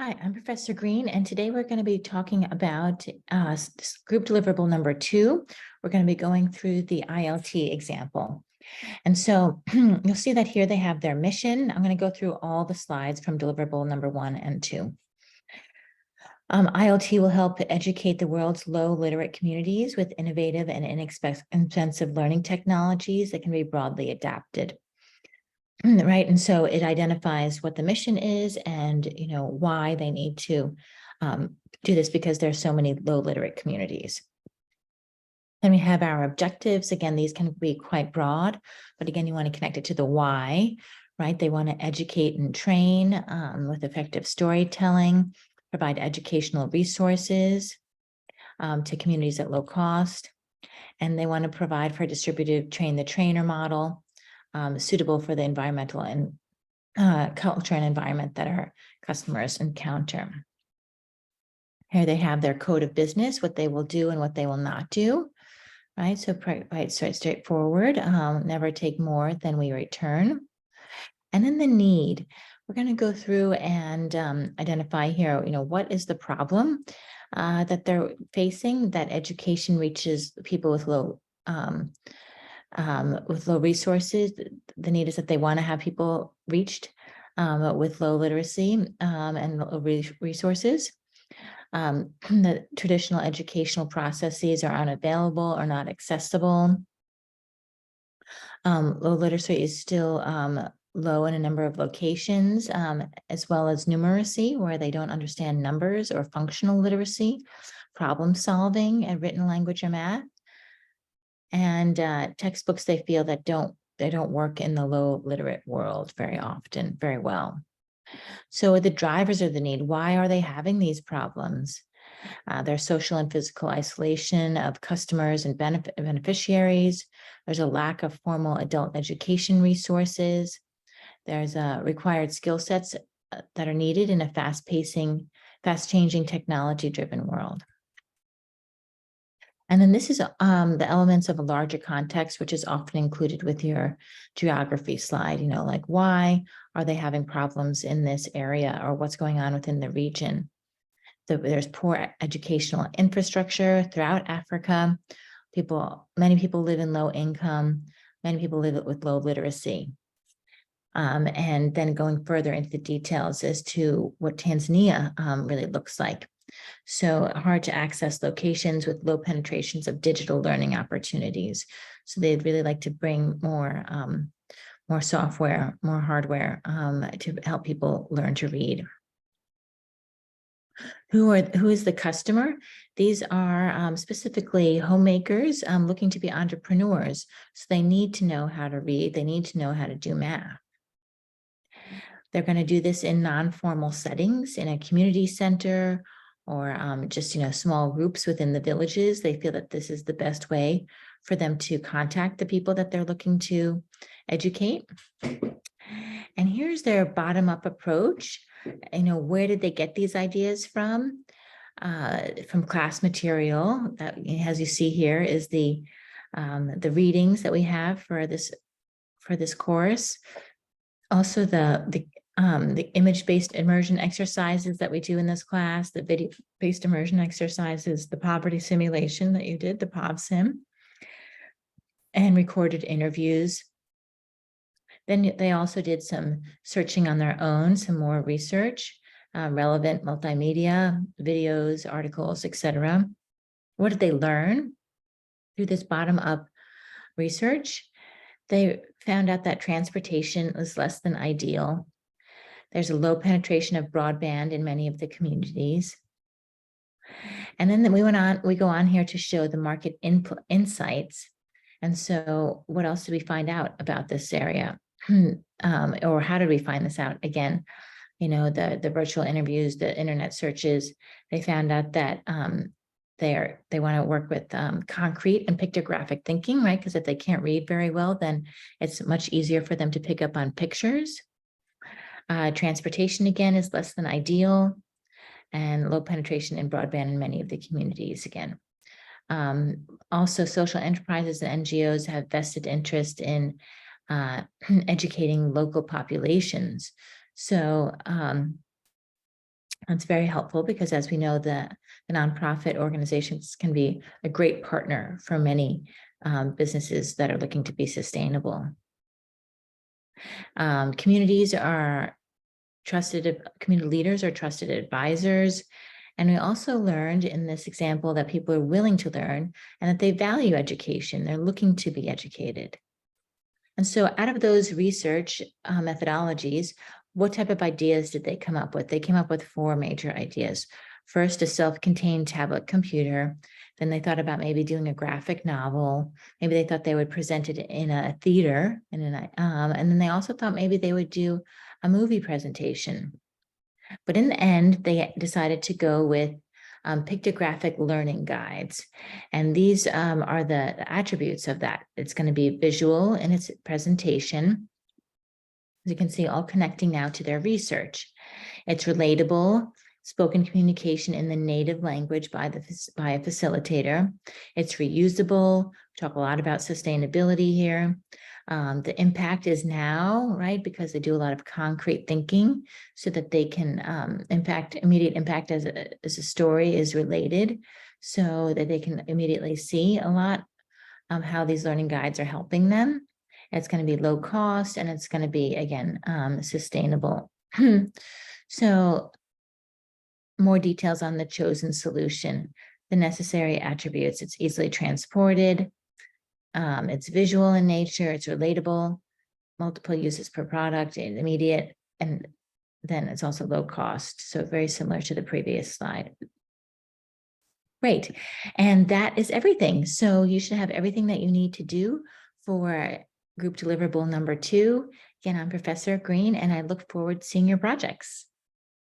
Hi, I'm Professor Green, and today we're going to be talking about group deliverable number 2. We're going to be going through the ILT example. And so you'll see that here they have their mission. I'm going to go through all the slides from deliverable number 1 and 2. ILT will help educate the world's low literate communities with innovative and inexpensive learning technologies that can be broadly adapted. Right. And so it identifies what the mission is and, why they need to do this because there's so many low literate communities. Then we have our objectives. Again, these can be quite broad, but again, you want to connect it to the why, right? They want to educate and train with effective storytelling, provide educational resources to communities at low cost. And they want to provide for a distributed train the trainer model, suitable for the environmental and culture and environment that our customers encounter. Here they have their code of business, what they will do and what they will not do, right? So quite straightforward, never take more than we return. And then the need, we're going to go through and identify here, what is the problem that they're facing, that education reaches people with low resources. The need is that they want to have people reached with low literacy and low resources. The traditional educational processes are unavailable or not accessible. Low literacy is still low in a number of locations, as well as numeracy, where they don't understand numbers, or functional literacy, problem solving, and written language or math. And textbooks they feel that they don't work in the low literate world very often, very well. So the drivers of the need, why are they having these problems? There's social and physical isolation of customers and beneficiaries. There's a lack of formal adult education resources. There's required skill sets that are needed in a fast-changing, technology-driven world. And then this is the elements of a larger context, which is often included with your geography slide, like why are they having problems in this area, or what's going on within the region. There's poor educational infrastructure throughout Africa. Many people live in low income. Many people live with low literacy. And then going further into the details as to what Tanzania really looks like. So hard to access locations with low penetrations of digital learning opportunities. So they'd really like to bring more software, more hardware to help people learn to read. Who is the customer? These are specifically homemakers looking to be entrepreneurs. So they need to know how to read. They need to know how to do math. They're going to do this in non-formal settings, in a community center, or just, small groups within the villages. They feel that this is the best way for them to contact the people that they're looking to educate. And here's their bottom-up approach. Where did they get these ideas from? From class material. That, as you see here, is the readings that we have for this course. Also, the image-based immersion exercises that we do in this class, the video-based immersion exercises, the poverty simulation that you did, the POV-sim, and recorded interviews. Then they also did some searching on their own, some more research, relevant multimedia, videos, articles, etc. What did they learn through this bottom-up research? They found out that transportation was less than ideal. There's a low penetration of broadband in many of the communities. And then we go on here to show the market insights. And so what else did we find out about this area? Or how did we find this out? Again, the virtual interviews, the internet searches, they found out that they want to work with concrete and pictographic thinking, right? Because if they can't read very well, then it's much easier for them to pick up on pictures. Transportation, again, is less than ideal, and low penetration in broadband in many of the communities, again. Also, social enterprises and NGOs have vested interest in educating local populations. So It's very helpful because, as we know, the nonprofit organizations can be a great partner for many businesses that are looking to be sustainable. Communities are community leaders are trusted advisors. And we also learned in this example that people are willing to learn and that they value education. They're looking to be educated. And so out of those research methodologies, what type of ideas did they come up with? They came up with 4 major ideas. First, a self-contained tablet computer. Then they thought about maybe doing a graphic novel. Maybe they thought they would present it in a theater. And then they also thought maybe they would do a movie presentation. But in the end, they decided to go with pictographic learning guides. And these are the attributes of that. It's going to be visual in its presentation. As you can see, all connecting now to their research. It's relatable, spoken communication in the native language by a facilitator. It's reusable. We talk a lot about sustainability here. The impact is now, right? Because they do a lot of concrete thinking so that they can immediate impact as a story is related, so that they can immediately see a lot how these learning guides are helping them. It's going to be low cost and it's going to be, again, sustainable. So more details on the chosen solution, the necessary attributes. It's easily transported. It's visual in nature. It's relatable, multiple uses per product, and immediate, and then it's also low cost. So very similar to the previous slide. Great. And that is everything. So you should have everything that you need to do for group deliverable number 2. Again, I'm Professor Green, and I look forward to seeing your projects.